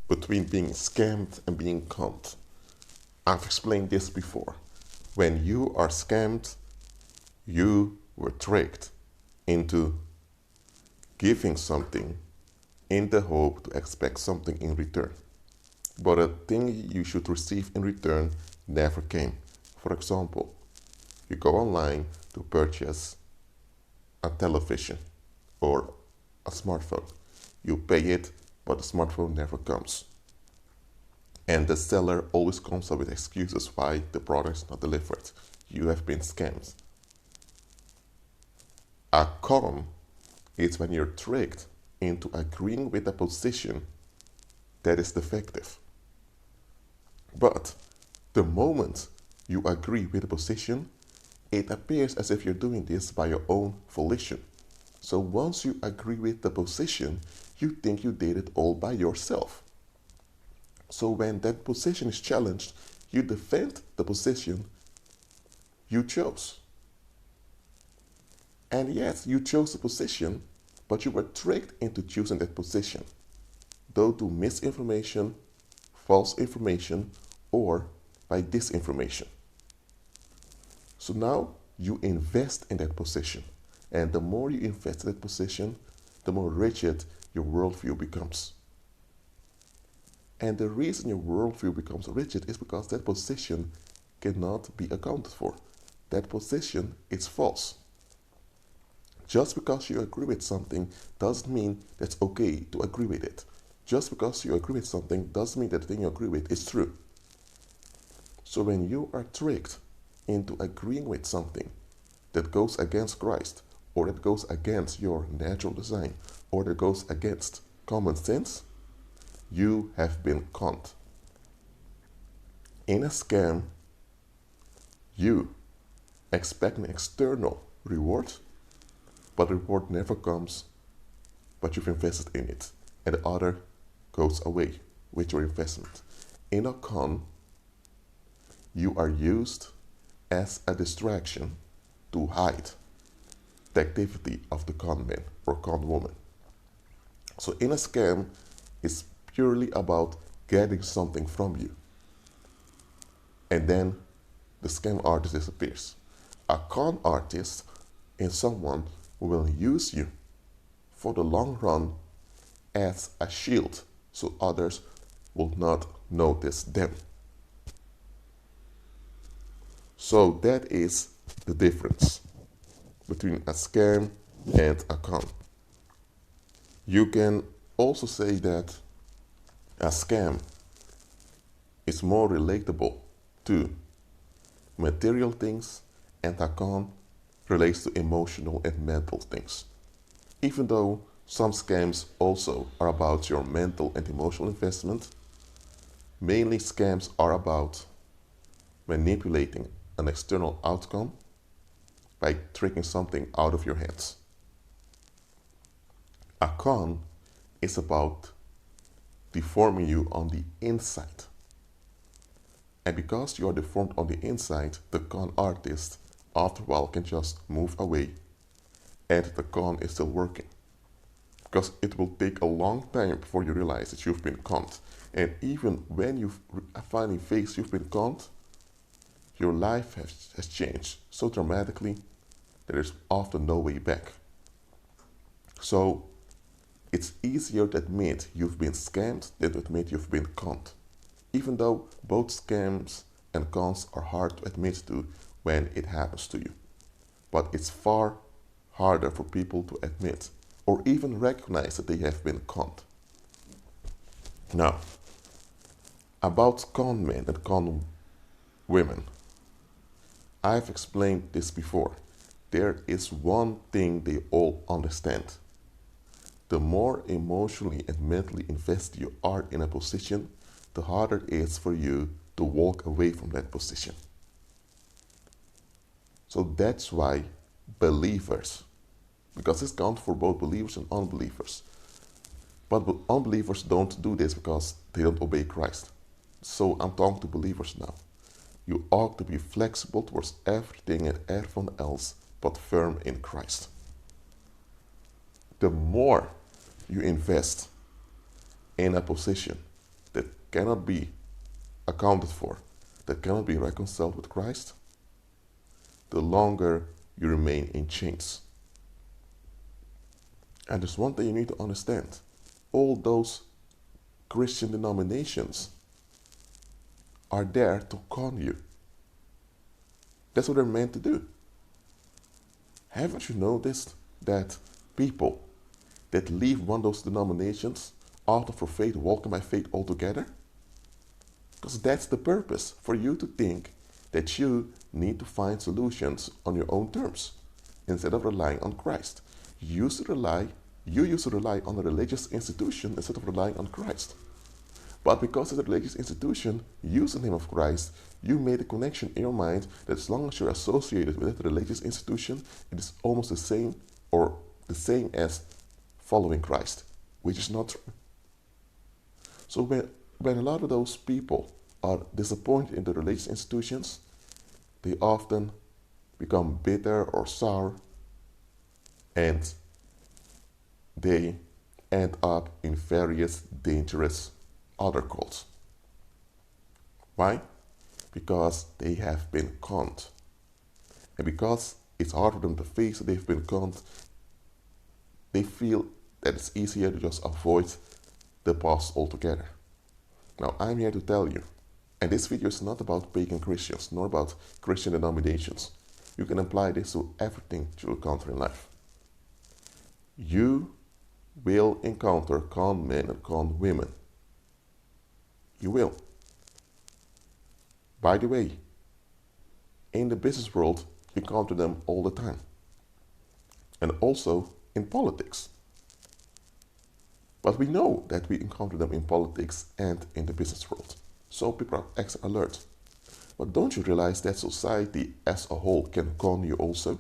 between being scammed and being conned. I've explained this before. When you are scammed, you were tricked into giving something in the hope to expect something in return. But a thing you should receive in return never came. For example, you go online to purchase a television or a smartphone. You pay it, but the smartphone never comes. And the seller always comes up with excuses why the product is not delivered. You have been scammed. A con is when you're tricked into agreeing with a position that is defective. But the moment you agree with a position, it appears as if you're doing this by your own volition. So once you agree with the position, you think you did it all by yourself. So when that position is challenged, you defend the position you chose. And yes, you chose the position, but you were tricked into choosing that position, due to misinformation, false information, or by disinformation. So now you invest in that position. And the more you invest in that position, the more rigid your worldview becomes. And the reason your worldview becomes rigid is because that position cannot be accounted for. That position is false. Just because you agree with something doesn't mean that's okay to agree with it. Just because you agree with something doesn't mean that the thing you agree with is true. So when you are tricked into agreeing with something that goes against Christ, or that goes against your natural design, or that goes against common sense, you have been conned. In a scam, you expect an external reward, but the reward never comes, but you've invested in it, and the other goes away with your investment. In a con, you are used as a distraction to hide the activity of the con man or con woman. So in a scam, it's purely about getting something from you. And then the scam artist disappears. A con artist is someone who will use you for the long run as a shield so others will not notice them. So that is the difference between a scam and a con. You can also say that a scam is more relatable to material things, and a con relates to emotional and mental things. Even though some scams also are about your mental and emotional investment, mainly scams are about manipulating an external outcome by tricking something out of your hands. A con is about deforming you on the inside. And because you are deformed on the inside, the con artist after a while can just move away and the con is still working. Because it will take a long time before you realize that you've been conned. And even when you finally face you've been conned, your life has changed so dramatically that there's often no way back. So it's easier to admit you've been scammed than to admit you've been conned. Even though both scams and cons are hard to admit to when it happens to you. But it's far harder for people to admit or even recognize that they have been conned. Now, about con men and con women, I've explained this before. There is one thing they all understand. The more emotionally and mentally invested you are in a position, the harder it is for you to walk away from that position. So that's why believers, because this counts for both believers and unbelievers, but unbelievers don't do this because they don't obey Christ. So I'm talking to believers now. You ought to be flexible towards everything and everyone else, but firm in Christ. The more you invest in a position, cannot be accounted for, that cannot be reconciled with Christ, the longer you remain in chains. And there's one thing you need to understand. All those Christian denominations are there to con you. That's what they're meant to do. Haven't you noticed that people that leave one of those denominations out of for faith, walking by faith altogether? Because that's the purpose, for you to think that you need to find solutions on your own terms instead of relying on Christ. You used to rely on a religious institution instead of relying on Christ. But because of the religious institution used the name of Christ, you made a connection in your mind that as long as you're associated with that religious institution, it is almost the same or the same as following Christ, which is not true. So when a lot of those people are disappointed in the religious institutions, they often become bitter or sour, and they end up in various dangerous other cults. Why? Because they have been conned. And because it's hard for them to face that they've been conned, they feel that it's easier to just avoid the past altogether. Now, I'm here to tell you, and this video is not about pagan Christians, nor about Christian denominations. You can apply this to everything you encounter in life. You will encounter con men and con women. You will. By the way, in the business world, you encounter them all the time. And also in politics. But we know that we encounter them in politics and in the business world. So people are extra alert. But don't you realize that society as a whole can con you also?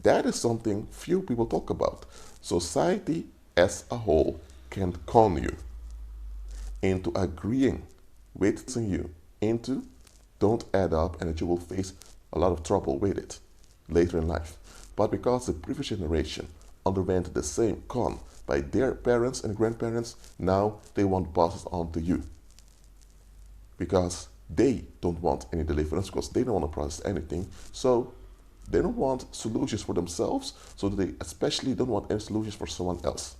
That is something few people talk about. Society as a whole can con you into agreeing with you, into don't add up, and that you will face a lot of trouble with it later in life. But because the previous generation underwent the same con by their parents and grandparents, now they want to pass it on to you. Because they don't want any deliverance, because they don't want to process anything. So they don't want solutions for themselves, so they especially don't want any solutions for someone else.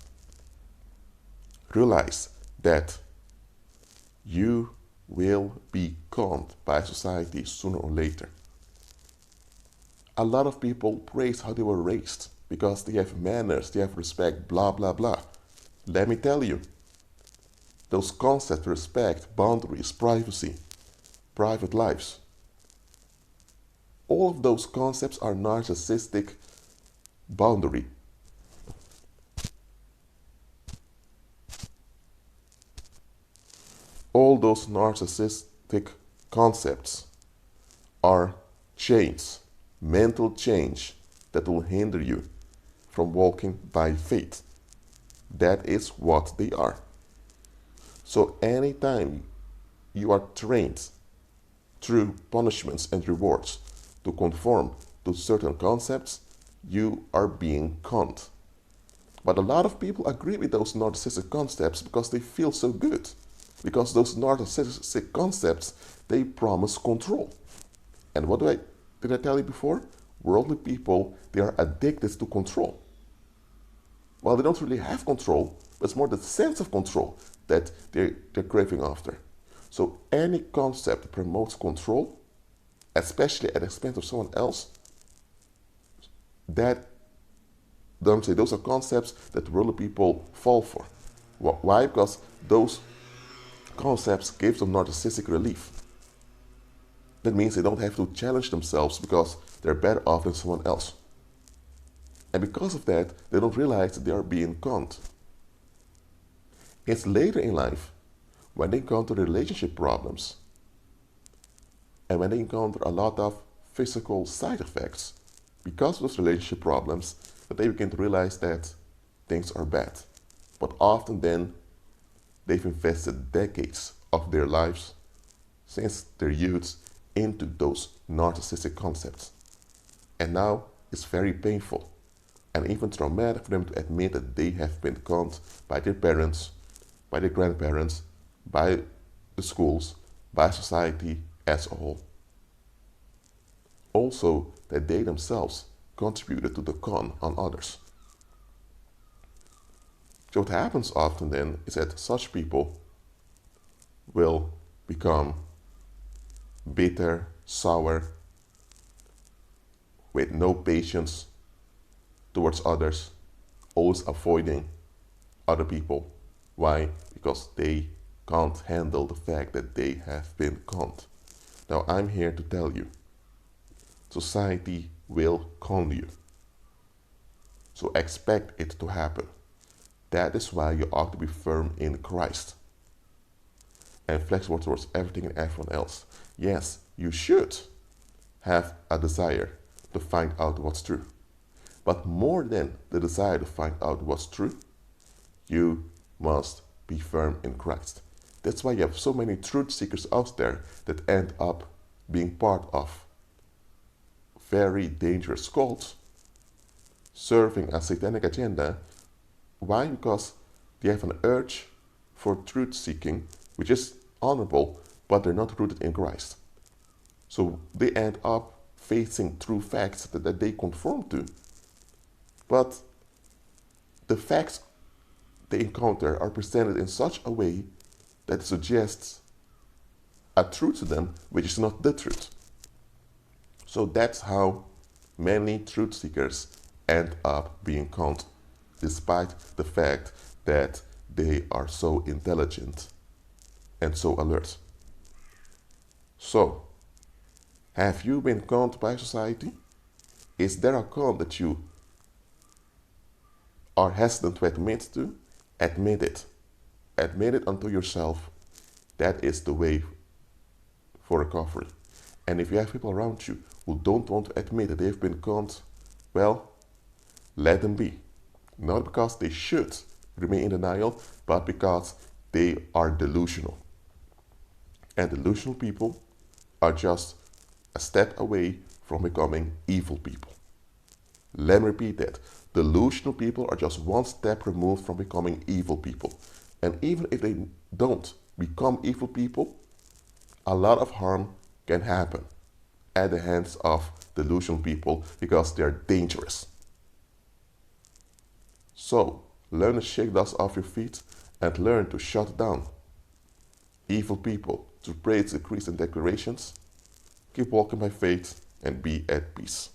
Realize that you will be conned by society sooner or later. A lot of people praise how they were raised because they have manners, they have respect, blah, blah, blah. Let me tell you, those concepts, respect, boundaries, privacy, private lives, all of those concepts are narcissistic boundary. All those narcissistic concepts are chains, mental change that will hinder you from walking by faith. That is what they are. So anytime you are trained through punishments and rewards to conform to certain concepts, you are being conned. But a lot of people agree with those narcissistic concepts because they feel so good. Because those narcissistic concepts, they promise control. And what did I tell you before? Worldly people, they are addicted to control. Well, they don't really have control, but it's more the sense of control that they're craving after. So any concept that promotes control, especially at the expense of someone else, those are concepts that worldly people fall for. Why? Because those concepts give them narcissistic relief. That means they don't have to challenge themselves because they're better off than someone else. And because of that, they don't realize that they are being conned. It's later in life, when they encounter relationship problems, and when they encounter a lot of physical side effects because of those relationship problems, that they begin to realize that things are bad. But often then, they've invested decades of their lives since their youth into those narcissistic concepts. And now it's very painful and even traumatic for them to admit that they have been conned by their parents, by their grandparents, by the schools, by society as a whole. Also, that they themselves contributed to the con on others. So what happens often then is that such people will become bitter, sour, with no patience towards others, always avoiding other people. Why? Because they can't handle the fact that they have been conned. Now I'm here to tell you, society will con you. So expect it to happen. That is why you ought to be firm in Christ and flexible towards everything and everyone else. Yes, you should have a desire to find out what's true. But more than the desire to find out what's true, you must be firm in Christ. That's why you have so many truth seekers out there that end up being part of very dangerous cults, serving a satanic agenda. Why? Because they have an urge for truth seeking, which is honorable, but they're not rooted in Christ. So they end up facing true facts that they conform to. But the facts they encounter are presented in such a way that suggests a truth to them which is not the truth. So that's how many truth seekers end up being conned, despite the fact that they are so intelligent and so alert. So, have you been conned by society? Is there a con that you are hesitant to admit to? Admit it. Admit it unto yourself. That is the way for recovery. And if you have people around you who don't want to admit that they've been conned, well, let them be. Not because they should remain in denial, but because they are delusional. And delusional people are just a step away from becoming evil people. Let me repeat that. Delusional people are just one step removed from becoming evil people. And even if they don't become evil people, a lot of harm can happen at the hands of delusional people because they're dangerous. So, learn to shake dust off your feet and learn to shut down evil people through praise, decrees, and declarations. Keep walking by faith and be at peace.